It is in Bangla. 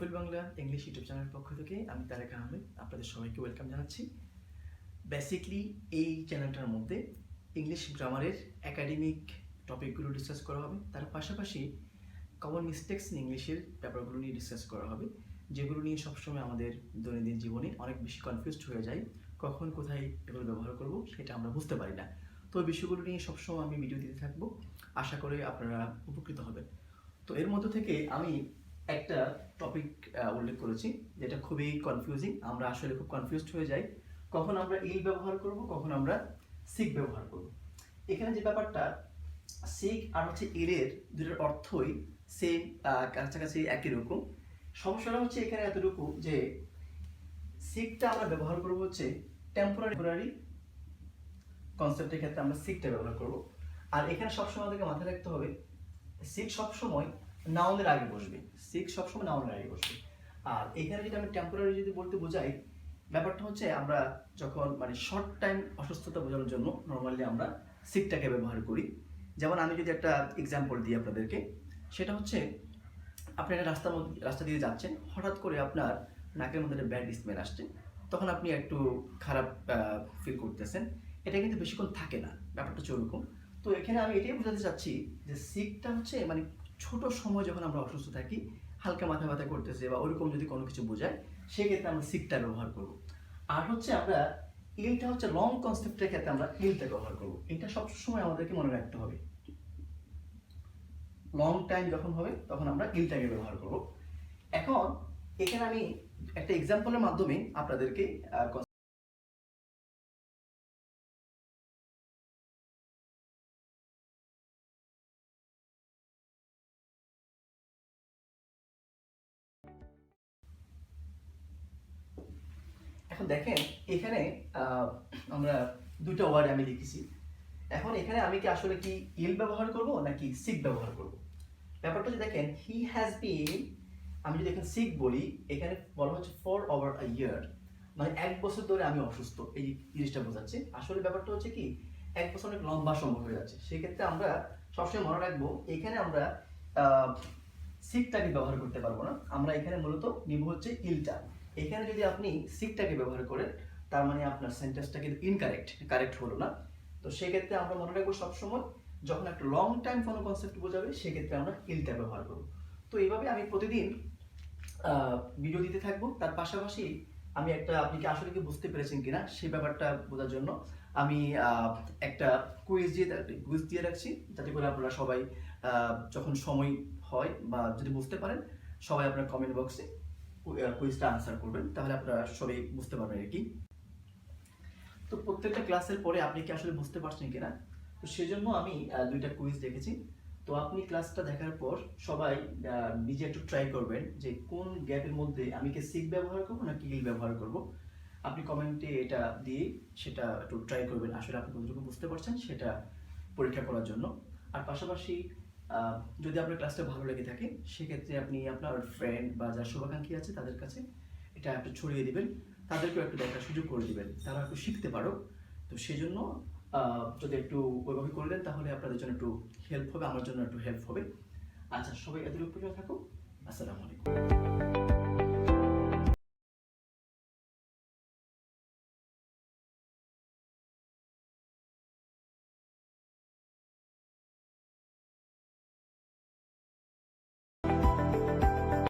প্রোফাইল বাংলা ইংলিশ ইউটিউব চ্যানেলের পক্ষ থেকে আমি তারেক আহমেদ আপনাদের সবাইকে ওয়েলকাম জানাচ্ছি। বেসিকলি এই চ্যানেলটার মধ্যে ইংলিশ গ্রামারের একাডেমিক টপিকগুলো ডিসকাস করা হবে, তার পাশাপাশি কমন মিস্টেকস ইন ইংলিশের ব্যাপারগুলো নিয়ে ডিসকাস করা হবে, যেগুলো নিয়ে সবসময় আমাদের দৈনন্দিন জীবনে অনেক বেশি কনফিউজড হয়ে যায়। কখন কোথায় এগুলো ব্যবহার করব সেটা আমরা বুঝতে পারি না। তো এই বিষয়গুলো নিয়ে সবসময় আমি ভিডিও দিতে থাকবো, আশা করি আপনারা উপকৃত হবেন। তো এর মধ্য থেকে আমি একটা টপিক উল্লেখ করেছি যেটা খুবই কনফিউজিং। আমরা আসলে খুব কনফিউজড হয়ে যাই কখন আমরা ইল ব্যবহার করব, কখন আমরা সিক ব্যবহার করব। এখানে যে ব্যাপারটা, সিক আর হচ্ছে ইলের দুটোর অর্থই সেম, কাছাকাছি একই রকম। সমস্যাটা হচ্ছে এখানে এতটুকু যে সিকটা আমরা ব্যবহার করব হচ্ছে টেম্পোরারি কনসেপ্টের ক্ষেত্রে আমরা সিকটা ব্যবহার করব। আর এখানে সবসময় আমাদেরকে মাথায় রাখতে হবে সিক সবসময় নাউনের আগে বসবে, সিক সবসময় নাউনের আগে বসবে। আর এখানে যদি আমি টেম্পোরারি যদি বলতে বোঝাই, ব্যাপারটা হচ্ছে আমরা যখন শর্ট টাইম অসুস্থতা বোঝানোর জন্য নর্মালি আমরা সিকটাকে ব্যবহার করি। যেমন আমি যদি একটা এক্সাম্পল দিই আপনাদেরকে, সেটা হচ্ছে আপনি একটা রাস্তা দিয়ে যাচ্ছেন, হঠাৎ করে আপনার নাকের মধ্যে একটা ব্যাড স্মেল আসছে, তখন আপনি একটু খারাপ ফিল করতেছেন। এটা কিন্তু বেশিক্ষণ থাকে না, ব্যাপারটা হচ্ছে ওরকম। তো এখানে আমি এটাই বোঝাতে চাচ্ছি যে সিকটা হচ্ছে ছোট সময় যখন আমরা অসুস্থ থাকি, হালকা মাথা ব্যথা করতেছে বা ওরকম যদি কোনো কিছু বোঝায়, সেক্ষেত্রে আমরা সিকটা ব্যবহার করব। আর হচ্ছে আমরা ইলটা হচ্ছে লং কনসেপ্টের ক্ষেত্রে আমরা ইলটা ব্যবহার করব। এটা সবসময় আমাদেরকে মনে রাখতে হবে, লং টাইম যখন হবে তখন আমরা ইলটাকে ব্যবহার করব। এখন এখানে আমি একটা এক্সাম্পলের মাধ্যমে আপনাদেরকে এখন দেখেন এখানে আমরা দুটো ওয়ার্ড আমি লিখেছি। এখন এখানে আমি কি আসলে কি ইল ব্যবহার করব নাকি সিক ব্যবহার করব? ব্যাপারটা যে দেখেন, হি হ্যাজ বিন, আমি যদি এখানে সিক বলি, এখানে বলা হচ্ছে ফর ওভার আ ইয়ার, এক বছর ধরে আমি অসুস্থ, এই জিনিসটা বোঝাচ্ছে। আসলে ব্যাপারটা হচ্ছে কি, এক বছর অনেক লম্বা সময় হয়ে যাচ্ছে। সেক্ষেত্রে আমরা সবসময় মনে রাখবো এখানে আমরা সিকটাকে ব্যবহার করতে পারবো না, আমরা এখানে মূলত নিব হচ্ছে ইলটা। এখানে যদি আপনি সিকটাকে ব্যবহার করেন, তার মানে আপনার সেন্টেন্সটা কিন্তু কারেক্ট হলো না। তো সেক্ষেত্রে আমরা মনে রাখবো সবসময় যখন একটা লং টাইম কোনো কনসেপ্ট বোঝাবে, সেক্ষেত্রে আমরা ইলটা ব্যবহার করব। তো এইভাবে আমি প্রতিদিন ভিডিও দিতে থাকবো। তার পাশাপাশি আমি আপনি কি আসলে কি বুঝতে পেরেছেন কিনা সেই ব্যাপারটা বোঝার জন্য আমি একটা কুইজ দিয়ে রাখছি, যাতে করে আপনারা সবাই যখন সময় হয় বা যদি বুঝতে পারেন, সবাই আপনার কমেন্ট বক্সে কুইজটা আনসার করবেন, তাহলে আপনারা সবাই বুঝতে পারবেন আর কি। তো প্রত্যেকটা ক্লাসের পরে আপনি কি আসলে বুঝতে পারছেন কিনা, তো সেজন্য আমি দুইটা কুইজ রেখেছি। তো আপনি ক্লাসটা দেখার পর সবাই নিজে একটু ট্রাই করবেন যে কোন গ্যাপের মধ্যে আমি কি সিক ব্যবহার করবো নাকি ইল ব্যবহার করব। আপনি কমেন্টে এটা দিয়ে সেটা একটু ট্রাই করবেন, আসলে আপনি কতটুকু বুঝতে পারছেন সেটা পরীক্ষা করার জন্য। আর পাশাপাশি যদি আপনার ক্লাসটা ভালো লেগে থাকে, সেক্ষেত্রে আপনি আপনার ফ্রেন্ড বা যারা শুভাকাঙ্ক্ষী আছে তাদের কাছে এটা একটু ছড়িয়ে দিবেন, তাদেরকেও একটু দেখার সুযোগ করে দিবেন, তারা একটু শিখতে পারো। তো সেই জন্য যদি একটু ওইভাবে করলেন, তাহলে আপনাদের জন্য একটু হেল্প হবে, আমার জন্য একটু হেল্প হবে। আচ্ছা, সবাই এতটুকু পর্যন্ত থাকুক। আসসালামু আলাইকুম।